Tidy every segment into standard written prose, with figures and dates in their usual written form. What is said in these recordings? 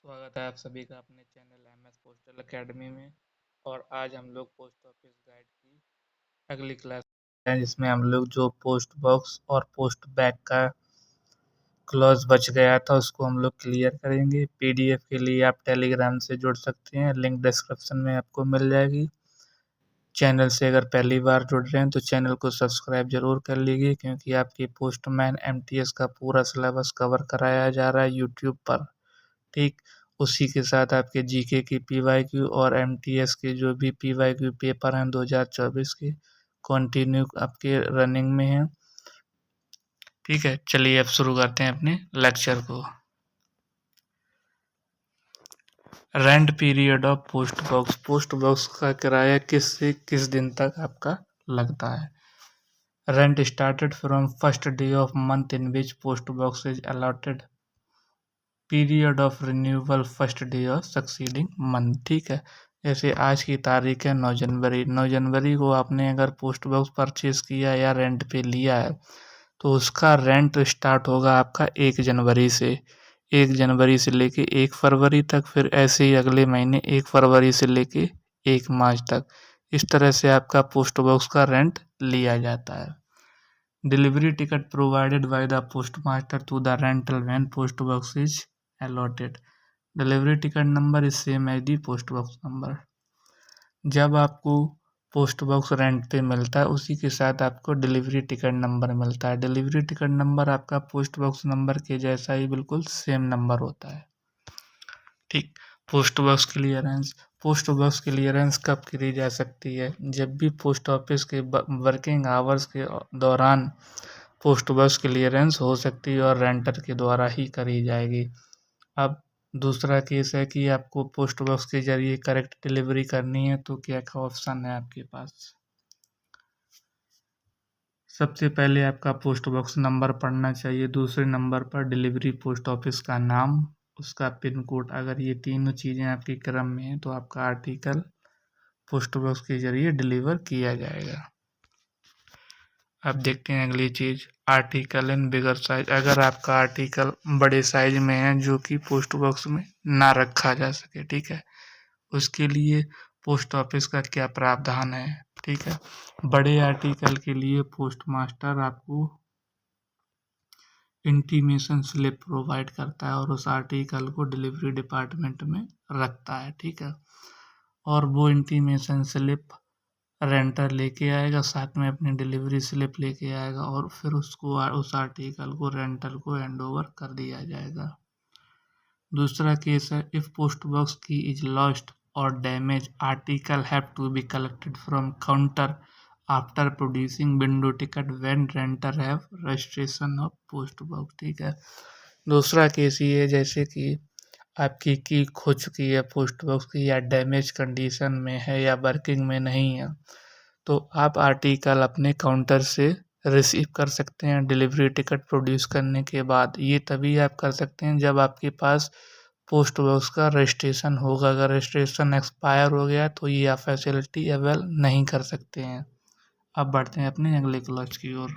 स्वागत है आप सभी का अपने चैनल एमएस पोस्टल एकेडमी में। और आज हम लोग पोस्ट ऑफिस गाइड की अगली क्लास है, जिसमें हम लोग जो पोस्ट बॉक्स और पोस्ट बैग का क्लॉज बच गया था उसको हम लोग क्लियर करेंगे। पीडीएफ के लिए आप टेलीग्राम से जुड़ सकते हैं, लिंक डिस्क्रिप्शन में आपको मिल जाएगी। चैनल से अगर पहली बार जुड़ रहे हैं तो चैनल को सब्सक्राइब जरूर कर लीजिए, क्योंकि आपकी पोस्टमैन एमटीएस का पूरा सिलेबस कवर कराया जा रहा है यूट्यूब पर। ठीक, उसी के साथ आपके जीके की पीवाईक्यू और एमटीएस के जो भी पीवाईक्यू पेपर हैं 2024 के कंटिन्यू आपके रनिंग में हैं। ठीक है, चलिए अब शुरू करते हैं अपने लेक्चर को। Rent period of post box का किराया किस से किस दिन तक आपका लगता है। Rent started from first day of month in which post box is allotted. Period of renewal first day of succeeding month. ठीक है, जैसे आज की तारीख है 9 जनवरी को आपने अगर पोस्ट बॉक्स परचेज किया या रेंट पे लिया है तो उसका रेंट स्टार्ट होगा आपका 1 जनवरी से। 1 जनवरी से लेके 1 फरवरी तक, फिर ऐसे ही अगले महीने 1 फरवरी से लेके 1 मार्च तक। इस तरह से आपका पोस्ट बॉक्स का रेंट लिया जाता है। Delivery ticket provided by the postmaster to the rental when post box is allotted. Delivery ticket number is same as the post box number. जब आपको पोस्ट बॉक्स रेंट पे मिलता है उसी के साथ आपको डिलीवरी टिकट नंबर मिलता है। डिलीवरी टिकट नंबर आपका पोस्ट बॉक्स नंबर के जैसा ही बिल्कुल सेम नंबर होता है। ठीक, पोस्ट बॉक्स क्लियरेंस कब करी जा सकती है? जब भी पोस्ट ऑफिस के वर्किंग आवर्स के दौरान पोस्ट बॉक्स क्लियरेंस हो सकती है और रेंटर के द्वारा ही करी जाएगी। अब दूसरा केस है कि आपको पोस्ट बॉक्स के जरिए करेक्ट डिलीवरी करनी है, तो क्या क्या ऑप्शन है आपके पास। सबसे पहले आपका पोस्ट बॉक्स नंबर पढ़ना चाहिए, दूसरे नंबर पर डिलीवरी पोस्ट ऑफिस का नाम, उसका पिन कोड। अगर ये तीनों चीज़ें आपके क्रम में हैं तो आपका आर्टिकल पोस्ट बॉक्स के जरिए डिलीवर किया जाएगा। अब देखते हैं अगली चीज़, आर्टिकल इन बिगर साइज। अगर आपका आर्टिकल बड़े साइज में है जो कि पोस्ट बॉक्स में ना रखा जा सके, ठीक है, उसके लिए पोस्ट ऑफिस का क्या प्रावधान है। ठीक है, बड़े आर्टिकल के लिए पोस्ट मास्टर आपको इंटीमेशन स्लिप प्रोवाइड करता है और उस आर्टिकल को डिलीवरी डिपार्टमेंट में रखता है। ठीक है, और वो इंटीमेशन स्लिप रेंटर लेके आएगा, साथ में अपनी डिलीवरी स्लिप लेके आएगा और फिर उसको उस आर्टिकल को रेंटर को हैंड ओवर कर दिया जाएगा। दूसरा केस है, if post box key is lost और damage, article have to be collected from counter after producing window ticket when renter have registration of post box. ठीक है, दूसरा केस ये है जैसे कि आपकी की खो चुकी है पोस्ट बॉक्स की, या डैमेज कंडीशन में है या वर्किंग में नहीं है, तो आप आर्टिकल अपने काउंटर से रिसीव कर सकते हैं डिलीवरी टिकट प्रोड्यूस करने के बाद। ये तभी आप कर सकते हैं जब आपके पास पोस्ट बॉक्स का रजिस्ट्रेशन होगा। अगर रजिस्ट्रेशन एक्सपायर हो गया तो ये आप फैसिलिटी अवेल नहीं कर सकते हैं। अब बढ़ते हैं अपने अगले क्लॉज की ओर,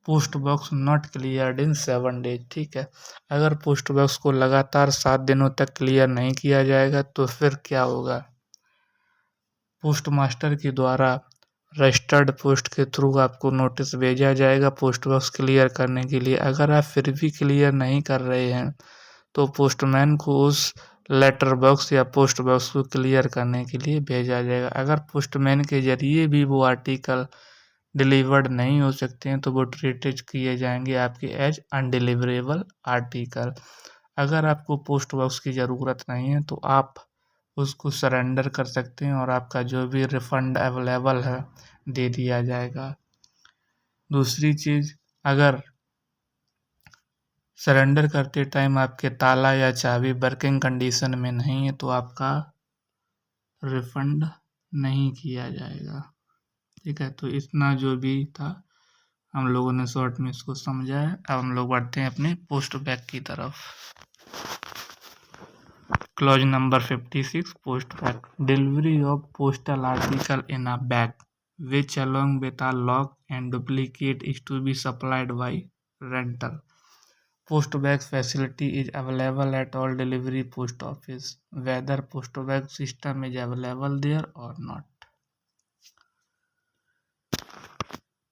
post box not cleared in 7 days. ठीक है, अगर पोस्ट बॉक्स को लगातार 7 दिनों तक क्लियर नहीं किया जाएगा तो फिर क्या होगा। पोस्ट मास्टर के द्वारा रजिस्टर्ड पोस्ट के थ्रू आपको नोटिस भेजा जाएगा पोस्ट बॉक्स क्लियर करने के लिए। अगर आप फिर भी क्लियर नहीं कर रहे हैं तो पोस्टमैन को उस लेटर बॉक्स या पोस्ट बॉक्स को क्लियर करने के लिए भेजा जाएगा। अगर पोस्टमैन के जरिए भी वो आर्टिकल डिलीवर्ड नहीं हो सकते हैं तो वो ट्रीटेड किए जाएंगे आपके एज अनडिलीवरेबल आर्टिकल। अगर आपको पोस्ट बॉक्स की ज़रूरत नहीं है तो आप उसको सरेंडर कर सकते हैं और आपका जो भी रिफंड अवेलेबल है दे दिया जाएगा। दूसरी चीज़, अगर सरेंडर करते टाइम आपके ताला या चाबी वर्किंग कंडीशन में नहीं है तो आपका रिफंड नहीं किया जाएगा। ठीक है, तो इतना जो भी था हम लोगों ने शॉर्ट में इसको समझा है। अब हम लोग बढ़ते हैं अपने पोस्ट बैग की तरफ। Clause number 56, post bag. Delivery of postal article in a bag which along with a lock and duplicate is to be supplied by renter. Post bag facility is available at all delivery post office, whether post bag system is available there और not.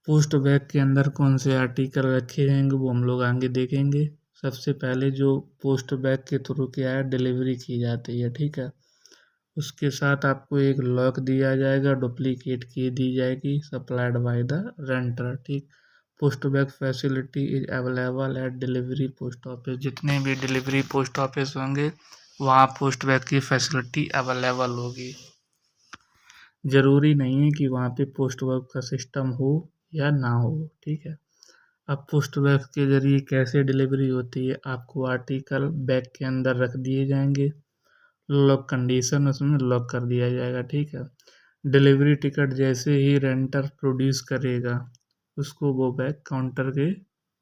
Post bag के अंदर कौन से article रखे जाएंगे वो हम लोग आगे देखेंगे। सबसे पहले जो पोस्ट बैग के थ्रू क्या है डिलीवरी की जाती है, ठीक है, उसके साथ आपको एक लॉक दिया जाएगा, डुप्लीकेट की दी जाएगी, सप्लाइड बाय द रेंटर, ठीक। Post bag facility is available eight delivery post office, जितने भी डिलीवरी पोस्ट ऑफिस होंगे वहाँ पोस्ट बैग की फैसिलिटी अवेलेबल होगी। ज़रूरी नहीं है कि वहाँ पे पोस्ट बैग का सिस्टम हो या ना हो, ठीक है। अब पोस्ट बैग के जरिए कैसे डिलीवरी होती है, आपको आर्टिकल बैग के अंदर रख दिए जाएंगे, लॉक कंडीशन उसमें लॉक कर दिया जाएगा, ठीक है। डिलीवरी टिकट जैसे ही रेंटर प्रोड्यूस करेगा उसको वो बैग काउंटर के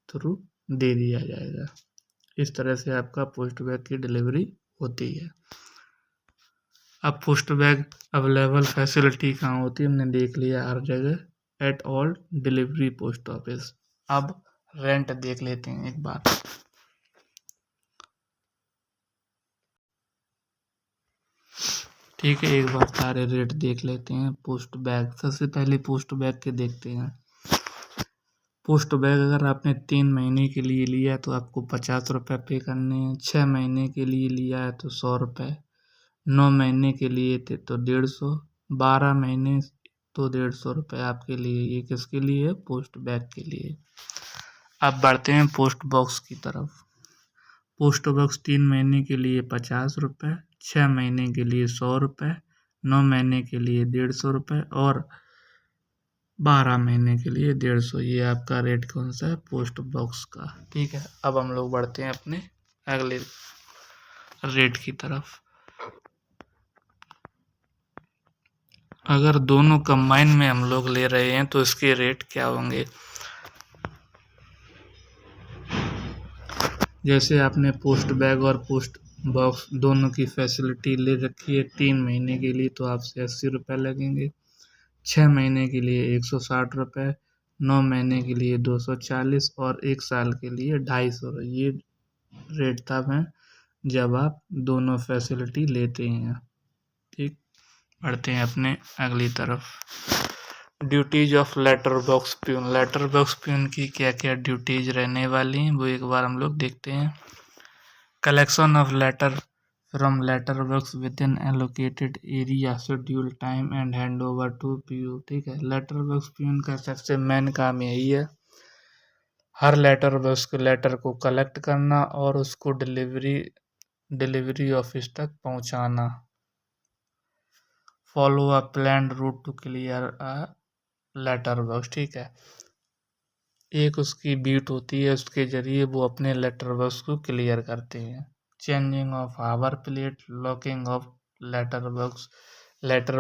थ्रू दे दिया जाएगा। इस तरह से आपका पोस्ट बैग की डिलीवरी होती है। अब पोस्ट बैग अवेलेबल फैसिलिटी कहाँ होती है हमने देख लिया, हर जगह eight all delivery post office. अब रेंट देख लेते हैं एक बार। ठीक है, एक बार सारे रेट देख लेते हैं पोस्ट बैग। सबसे पहले पोस्ट बैग के देखते हैं। पोस्ट बैग अगर आपने 3 महीने के लिए लिया है तो आपको 50 रुपये पे करने हैं, 6 महीने के लिए लिया है तो 100 रुपये, 9 महीने के लिए थे तो 150, 12 महीने तो 150 रुपये आपके लिए। ये किसके लिए है? पोस्ट बैग के लिए। अब बढ़ते हैं पोस्ट बॉक्स की तरफ। पोस्ट बॉक्स 3 महीने के लिए 50 रुपये, 6 महीने के लिए 100 रुपये, 9 महीने के लिए 150 रुपये और 12 महीने के लिए 150। ये आपका रेट कौन सा है? पोस्ट बॉक्स का, ठीक है। अब हम लोग बढ़ते हैं अपने अगले रेट की तरफ। अगर दोनों कंबाइन में हम लोग ले रहे हैं तो इसके रेट क्या होंगे? जैसे आपने पोस्ट बैग और पोस्ट बॉक्स दोनों की फैसिलिटी ले रखी है 3 महीने के लिए तो आपसे 80 रुपये लगेंगे, 6 महीने के लिए 160 रुपये, 9 महीने के लिए 240 और 1 साल के लिए 250। ये रेट तब हैं जब आप दोनों फैसिलिटी लेते हैं, ठीक। बढ़ते हैं अपने अगली तरफ। Duties of letter box peon. Letter box peon की क्या क्या ड्यूटीज रहने वाली हैं वो एक बार हम लोग देखते हैं। Collection of letter from letter box within allocated area, schedule time and hand over to PU, ठीक है। लेटर बॉक्स प्यून का सबसे मेन काम यही है, हर लेटर बॉक्स के लेटर को कलेक्ट करना और उसको डिलीवरी ऑफिस तक पहुंचाना। Follow a planned route to clear a letter box, ठीक है। एक उसकी बीट होती है, उसके जरिए वो अपने लेटर बॉक्स को क्लियर करते हैं। Changing of hour plate, locking of letter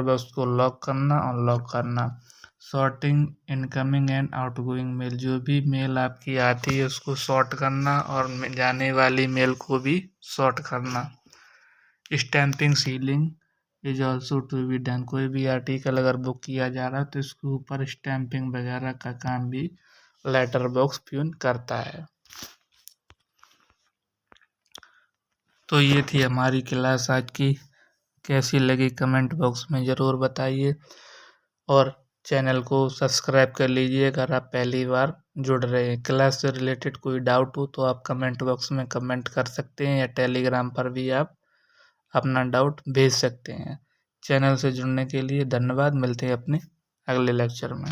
box को लॉक करना और लॉक करना। Sorting incoming and outgoing mail, जो भी मेल आपकी आती है उसको सॉर्ट करना और जाने वाली मेल को भी सॉर्ट करना। Stamping sealing is also to be done, कोई भी आर्टिकल अगर बुक किया जा रहा है तो इसके ऊपर स्टैंपिंग वगैरह का काम भी लेटर बॉक्स प्यून करता है। तो ये थी हमारी क्लास आज की, कैसी लगी कमेंट बॉक्स में ज़रूर बताइए और चैनल को सब्सक्राइब कर लीजिए अगर आप पहली बार जुड़ रहे हैं। क्लास से रिलेटेड कोई डाउट हो तो आप कमेंट बॉक्स में कमेंट कर सकते हैं या टेलीग्राम पर भी आप अपना डाउट भेज सकते हैं। चैनल से जुड़ने के लिए धन्यवाद। मिलते हैं अपने अगले लेक्चर में।